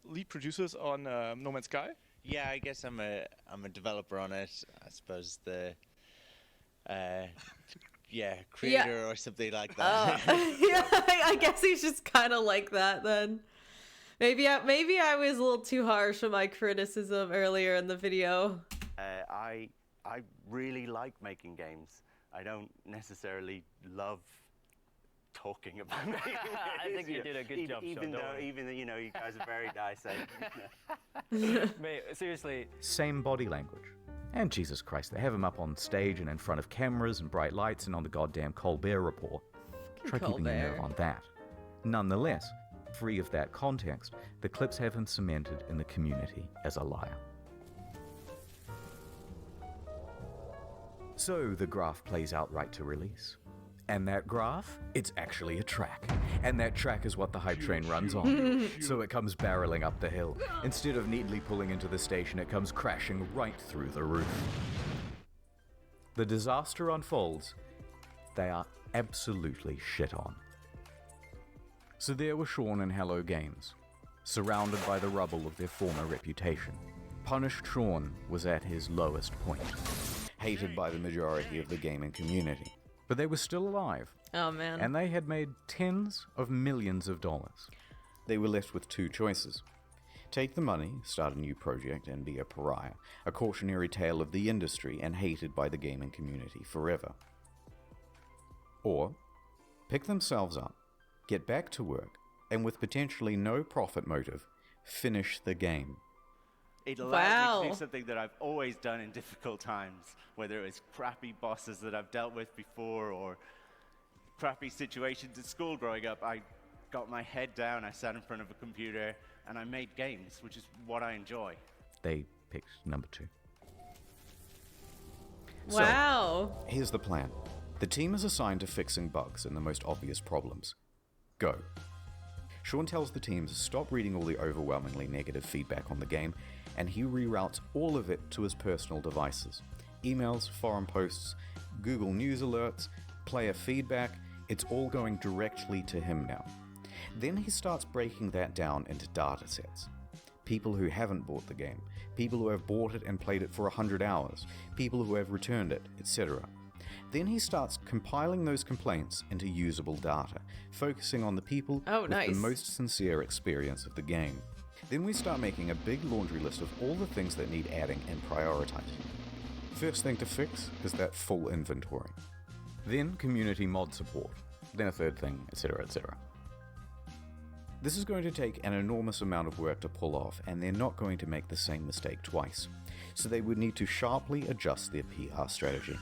Lead producers on No Man's Sky? Yeah, I guess I'm a developer on it. I suppose the creator or something like that. Yeah, I guess he's just kind of like that then. Maybe I was a little too harsh with my criticism earlier in the video. I really like making games. I don't necessarily love talking about making games. I think you did a good job, even Sean, though you know you guys are very nice. Mate, seriously. Same body language. And Jesus Christ, they have him up on stage and in front of cameras and bright lights and on the goddamn Colbert Report. Try keeping your nerve on that. Nonetheless, free of that context, the clips have him cemented in the community as a liar. So the graph plays out right to release. And that graph, it's actually a track. And that track is what the hype train runs on. So it comes barreling up the hill. Instead of neatly pulling into the station, it comes crashing right through the roof. The disaster unfolds. They are absolutely shit on. So there were Sean and Hello Games, surrounded by the rubble of their former reputation. Punished Sean was at his lowest point, hated by the majority of the gaming community. But they were still alive. Oh, man. And they had made tens of millions of dollars. They were left with two choices. Take the money, start a new project, and be a pariah, a cautionary tale of the industry and hated by the gaming community forever. Or pick themselves up, get back to work, and with potentially no profit motive, finish the game. It allows me to Wow. do something that I've always done in difficult times, whether it was crappy bosses that I've dealt with before or crappy situations at school growing up. I got my head down, I sat in front of a computer, and I made games, which is what I enjoy. They picked number 2. Wow. So, here's the plan. The team is assigned to fixing bugs and the most obvious problems. Go. Sean tells the team to stop reading all the overwhelmingly negative feedback on the game, and he reroutes all of it to his personal devices. Emails, forum posts, Google News alerts, player feedback, it's all going directly to him now. Then he starts breaking that down into data sets. People who haven't bought the game, people who have bought it and played it for 100 hours, people who have returned it, etc. Then he starts compiling those complaints into usable data, focusing on the people with the most sincere experience of the game. Then we start making a big laundry list of all the things that need adding and prioritizing. First thing to fix is that full inventory. Then community mod support. Then a third thing, etc., etc. This is going to take an enormous amount of work to pull off, and they're not going to make the same mistake twice. So they would need to sharply adjust their PR strategy.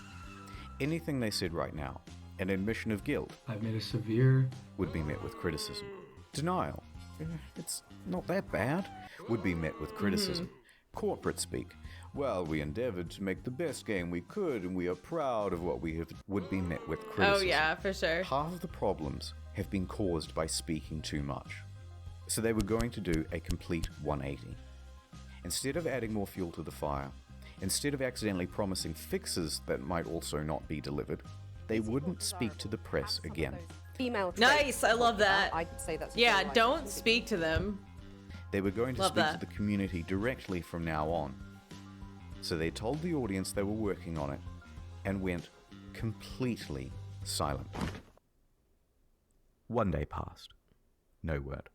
Anything they said right now, an admission of guilt, I've made a severe, would be met with criticism. Denial, it's not that bad, would be met with criticism. Corporate speak, well, we endeavored to make the best game we could and we are proud of what we have, would be met with criticism. Oh yeah, for sure. Half of the problems have been caused by speaking too much. So they were going to do a complete 180. Instead of adding more fuel to the fire, instead of accidentally promising fixes that might also not be delivered, they wouldn't speak to the press again. Nice, I love that. I'd say that's yeah, don't speak to them. They were going to Love speak that. to the community directly from now on. So they told the audience they were working on it and went completely silent. 1 day passed. No word.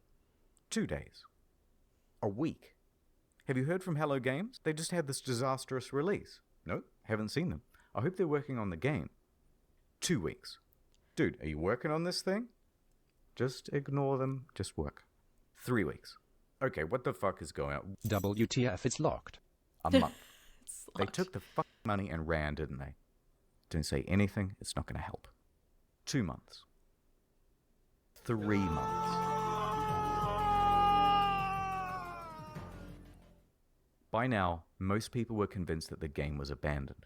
2 days. A week. Have you heard from Hello Games? They just had this disastrous release. Nope, haven't seen them. I hope they're working on the game. 2 weeks. Dude, are you working on this thing? Just ignore them, just work. 3 weeks. Okay, what the fuck is going on? WTF, it's locked. A month. They took the fucking money and ran, didn't they? Don't say anything, it's not going to help. 2 months. 3 months. By now, most people were convinced that the game was abandoned.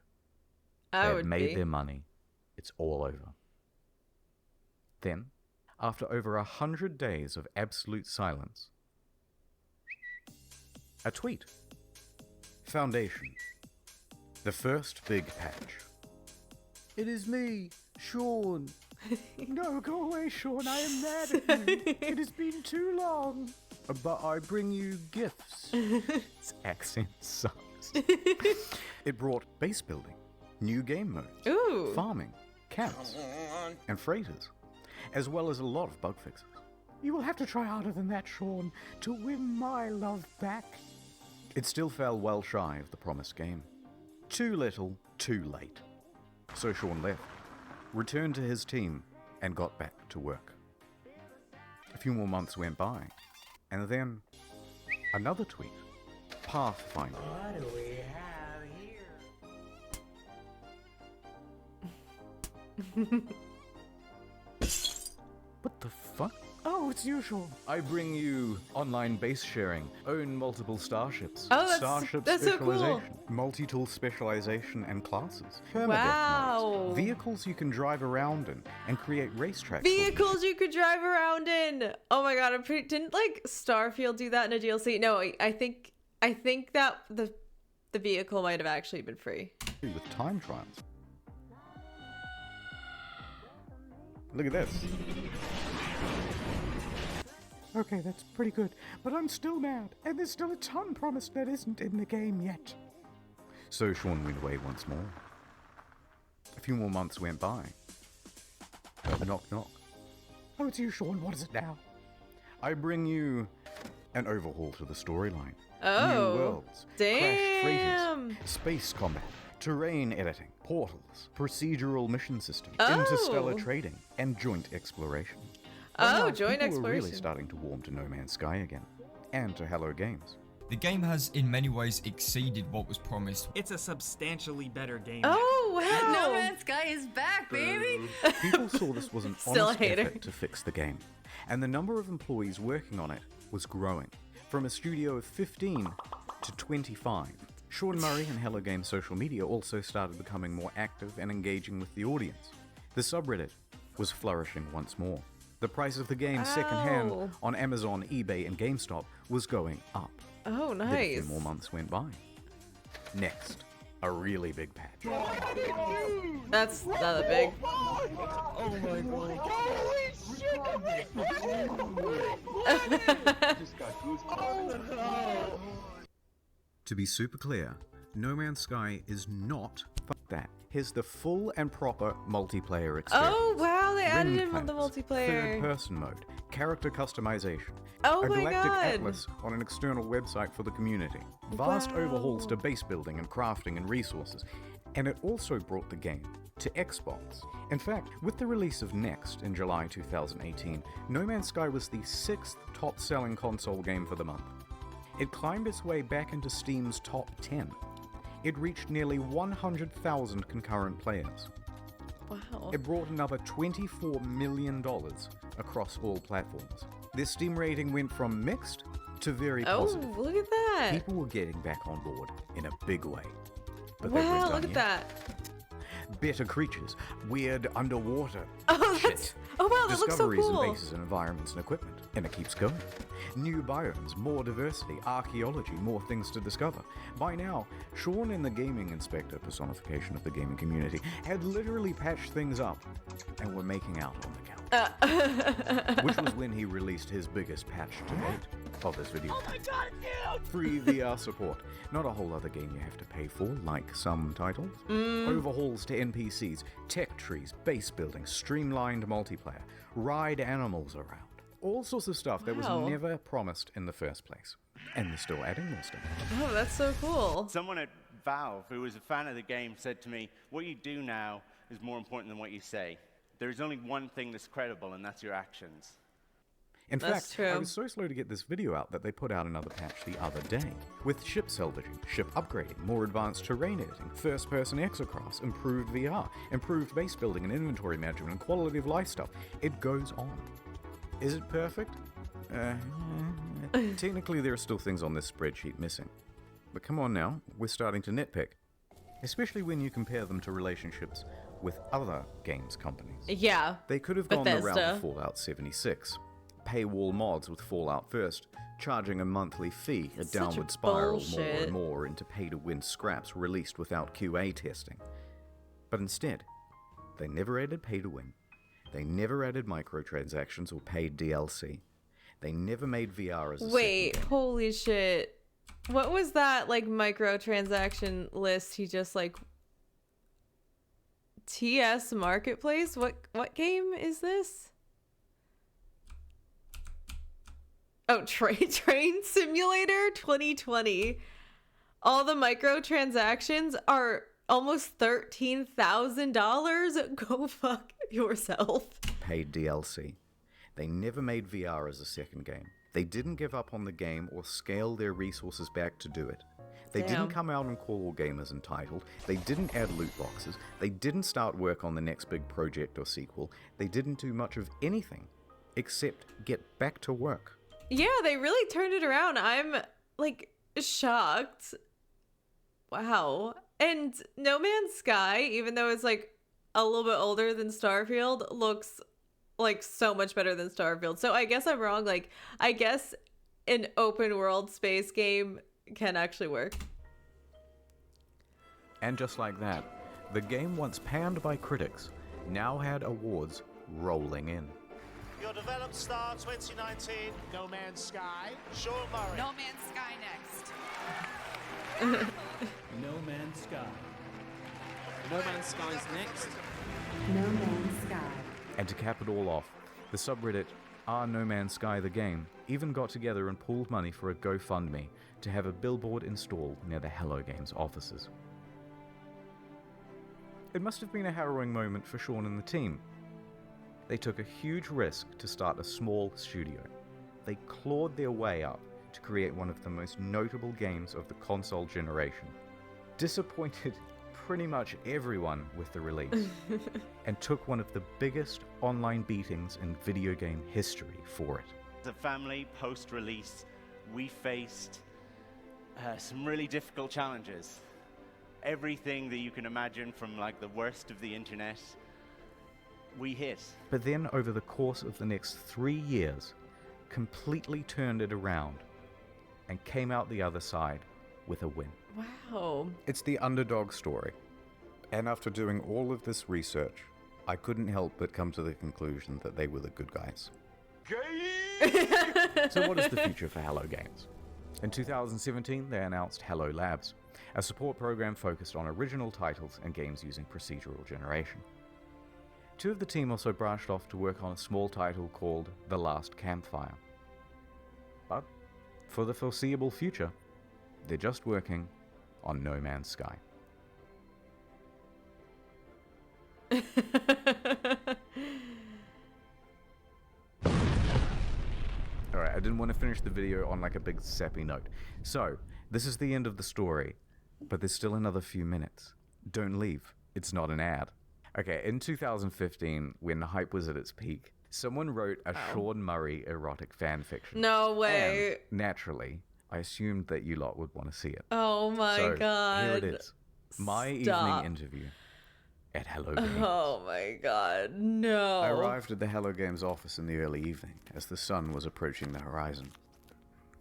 They had made their money. It's all over. Then, after over 100 days of absolute silence, a tweet. Foundation. The first big patch. It is me, Sean. No, go away, Sean. I am mad at you. It has been too long. But I bring you gifts. His accent sucks. It brought base building, new game modes, farming, camps, and freighters, as well as a lot of bug fixes. You will have to try harder than that, Sean, to win my love back. It still fell well shy of the promised game. Too little, too late. So Sean left, returned to his team, and got back to work. A few more months went by, and then another tweet. Pathfinder. What do we have here? What the fuck? Oh, it's you, Sean. I bring you online base sharing, own multiple starships, Oh, starship that's so cool. specialization, multi-tool specialization and classes, permadeath Wow. modes, vehicles you can drive around in, and create racetracks. Vehicles you could drive around in. Oh my god, didn't like Starfield do that in a DLC? No, I think that the vehicle might have actually been free. With time trials. Look at this. Okay, that's pretty good, but I'm still mad, and there's still a ton promised that isn't in the game yet. So Sean went away once more. A few more months went by. A knock knock. Oh, it's you, Sean. What is it now? I bring you an overhaul to the storyline. Oh, new worlds, damn. crashed freighters, space combat, terrain editing, portals, procedural mission system, Oh. interstellar trading, and joint exploration. Oh, By now, joint people were really exploration. starting to warm to No Man's Sky again, and to Hello Games. The game has in many ways exceeded what was promised. It's a substantially better game. Oh, wow. No Man's Sky is back, baby. People saw this was an Still honest hate effort it. to fix the game, and the number of employees working on it was growing, from a studio of 15 to 25. Sean Murray and Hello Games social media also started becoming more active and engaging with the audience. The subreddit was flourishing once more. The price of the game secondhand Ow. on Amazon, eBay, and GameStop was going up. Oh, Then a nice. few more months went by. Next, a really big patch. That's not a big. Oh my god. Holy shit! Just got goosebumps. To be super clear, No Man's Sky is not fuck that. Here's the full and proper multiplayer experience. Oh, wow, they added Ring in the planets, multiplayer. Third-person mode, character customization, Oh a my galactic God. atlas on an external website for the community, vast Wow. overhauls to base building and crafting and resources, and it also brought the game to Xbox. In fact, with the release of Next in July 2018, No Man's Sky was the 6th top-selling console game for the month. It climbed its way back into Steam's top 10. It reached nearly 100,000 concurrent players. Wow. It brought another $24 million across all platforms. Their Steam rating went from mixed to very positive. Oh, look at that. People were getting back on board in a big way. But they Wow, weren't look done at yet. that. Better creatures, weird underwater Oh, shit. that's. Oh, wow, that looks so Discoveries cool. and bases and environments and equipment. And it keeps going. New biomes, more diversity, archaeology, more things to discover. By now, Sean and the gaming inspector, personification of the gaming community, had literally patched things up and were making out on the couch. Which was when he released his biggest patch to date of this video. Oh my god, it's huge! Free VR support. Not a whole other game you have to pay for, like some titles. Overhauls to NPCs, tech trees, base building, streamlined multiplayer, ride animals around. All sorts of stuff that was Wow. never promised in the first place. And they're still adding more stuff. Oh, that's so cool. Someone at Valve, who was a fan of the game, said to me, what you do now is more important than what you say. There's only one thing that's credible, and that's your actions. In That's fact, I true. was so slow to get this video out that they put out another patch the other day. With ship salvaging, ship upgrading, more advanced terrain editing, first-person exocross, improved VR, improved base building and inventory management, and quality of life stuff. It goes on. Is it perfect? Technically, there are still things on this spreadsheet missing. But come on now, we're starting to nitpick. Especially when you compare them to relationships with other games companies. Yeah. They could have gone the route Bethesda. of Fallout 76. Paywall mods with Fallout first, charging a monthly fee, a Such a downward spiral more bullshit. and more into pay-to-win scraps released without QA testing. But instead, they never added pay-to-win. They never added microtransactions or paid DLC. They never made VR as a Wait, second game. holy shit. What was that, like, microtransaction list he just, like... TS Marketplace? What game is this? Oh, Train Simulator 2020. All the microtransactions are almost $13,000. Go fuck yourself. Paid DLC. They never made VR as a second game. They didn't give up on the game or scale their resources back to do it. They Damn. didn't come out and call all gamers entitled. They didn't add loot boxes. They didn't start work on the next big project or sequel. They didn't do much of anything except get back to work. Yeah, they really turned it around. I'm, like, shocked. Wow. And No Man's Sky, even though it's, like, a little bit older than Starfield, looks, like, so much better than Starfield. So I guess I'm wrong. Like, I guess an open world space game can actually work. And just like that, the game once panned by critics now had awards rolling in. Your developed star 2019, No Man's Sky, Sean Murray. No Man's Sky next. No Man's Sky. No Man's Sky's next. No Man's Sky. And to cap it all off, the subreddit No Man's Sky the Game even got together and pooled money for a GoFundMe to have a billboard installed near the Hello Games offices. It must have been a harrowing moment for Sean and the team. They took a huge risk to start a small studio. They clawed their way up to create one of the most notable games of the console generation. Disappointed pretty much everyone with the release, and took one of the biggest online beatings in video game history for it. As a family, post-release, we faced some really difficult challenges. Everything that you can imagine from like the worst of the internet, we hit. But then over the course of the next 3 years, completely turned it around and came out the other side with a win. Wow. It's the underdog story. And after doing all of this research, I couldn't help but come to the conclusion that they were the good guys. So what is the future for Hello Games? In 2017, they announced Hello Labs, a support program focused on original titles and games using procedural generation. Two of the team also branched off to work on a small title called The Last Campfire. But for the foreseeable future, they're just working on No Man's Sky. Alright, I didn't want to finish the video on like a big sappy note. So, this is the end of the story, but there's still another few minutes. Don't leave, it's not an ad. Okay, in 2015, when the hype was at its peak, someone wrote a Sean Murray erotic fanfiction. No way. And, naturally, I assumed that you lot would want to see it. Oh my god. Here it is. My evening interview at Hello Games. Oh my god, no. I arrived at the Hello Games office in the early evening as the sun was approaching the horizon.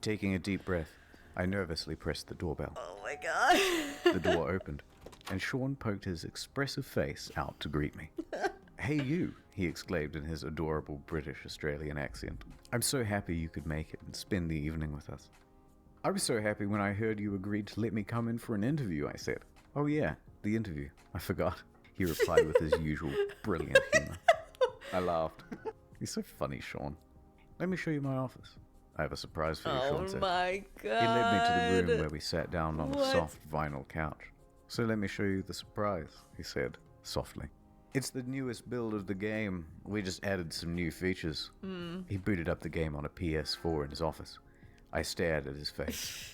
Taking a deep breath, I nervously pressed the doorbell. Oh my god. The door opened, and Sean poked his expressive face out to greet me. "Hey you," he exclaimed in his adorable British-Australian accent. "I'm so happy you could make it and spend the evening with us." "I was so happy when I heard you agreed to let me come in for an interview," I said. "Oh yeah, the interview. I forgot," he replied with his usual brilliant humor. I laughed. "You're so funny, Sean. Let me show you my office. I have a surprise for you," Sean said. Oh my god. He led me to the room where we sat down on What? a soft vinyl couch. "So let me show you the surprise," he said, softly. "It's the newest build of the game. We just added some new features." He booted up the game on a PS4 in his office. I stared at his face.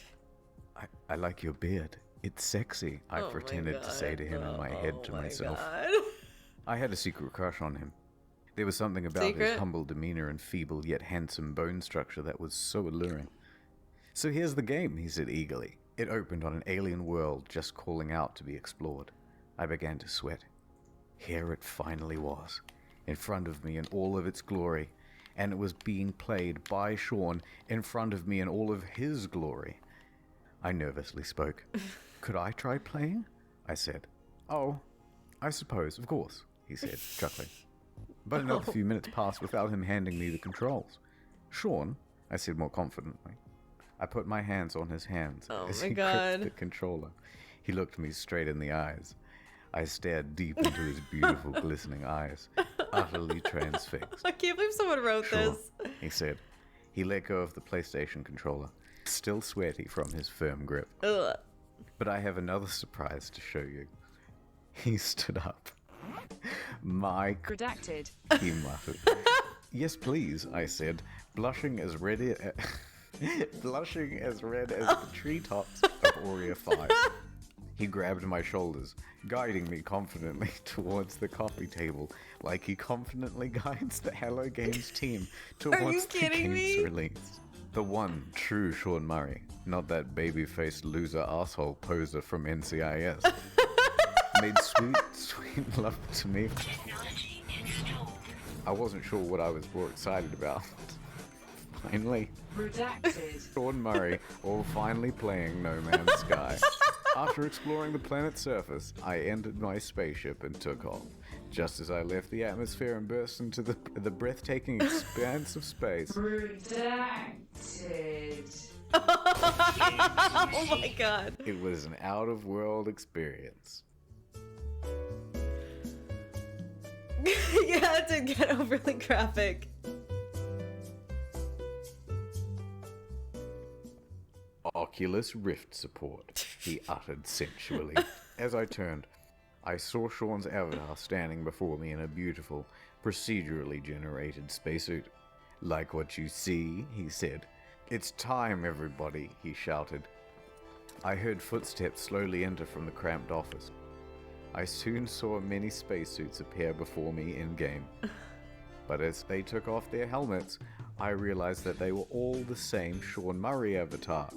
I like your beard. It's sexy," I Oh my pretended to say to him in my head to my myself. God. I had a secret crush on him. There was something about Secret? his humble demeanor and feeble yet handsome bone structure that was so alluring. "So here's the game," he said eagerly. It opened on an alien world just calling out to be explored. I began to sweat. Here it finally was, in front of me in all of its glory, and it was being played by Sean in front of me in all of his glory. I nervously spoke. "Could I try playing?" I said. "Oh, I suppose, of course," he said, chuckling. But another few minutes passed without him handing me the controls. "Sean," I said more confidently. I put my hands on his hands as my he God. gripped the controller. He looked me straight in the eyes. I stared deep into his beautiful, glistening eyes, utterly transfixed. I can't believe someone wrote "Sure," this. he said. He let go of the PlayStation controller, still sweaty from his firm grip. Ugh. "But I have another surprise to show you." He stood up. "My Redacted. he muttered. "Yes, please," I said, blushing as red as the treetops of Aurea 5. He grabbed my shoulders, guiding me confidently towards the coffee table, like he confidently guides the Hello Games team towards the kidding game's me? release. The one true Sean Murray, not that baby-faced loser asshole poser from NCIS. Made sweet love to me. I wasn't sure what I was more excited about. Finally, Redacted. Sean Murray, all finally playing No Man's Sky. After exploring the planet's surface, I entered my spaceship and took off. Just as I left the atmosphere and burst into the breathtaking expanse of space. Redacted. Oh my god. It was an out-of-world experience. Yeah, it did get overly graphic. Oculus Rift support, he uttered sensually. As I turned, I saw Sean's avatar standing before me in a beautiful, procedurally generated spacesuit. "Like what you see," he said, It's time, everybody, he shouted. I heard footsteps slowly enter from the cramped office. I soon saw many spacesuits appear before me in-game. But as they took off their helmets, I realized that they were all the same Sean Murray avatar.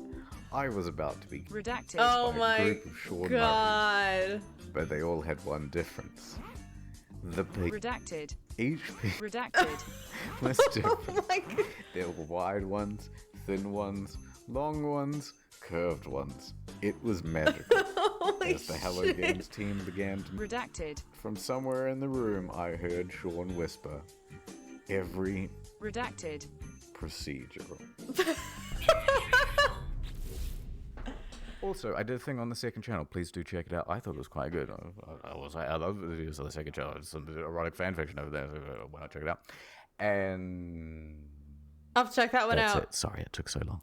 I was about to be Redacted. Oh by a my group of Sean god. Murrays, but they all had one difference. Redacted. Each piece Redacted. was different. Oh my god. There were wide ones, thin ones, long ones, curved ones. It was magical. As the Hello shit. Games team began to... Redacted. From somewhere in the room, I heard Sean whisper, every Redacted. procedural. Also, I did a thing on the second channel. Please do check it out. I thought it was quite good. I love the videos on the second channel. There's some erotic fanfiction over there, so why not check it out? And I'll check that one that's out. it. Sorry, it took so long.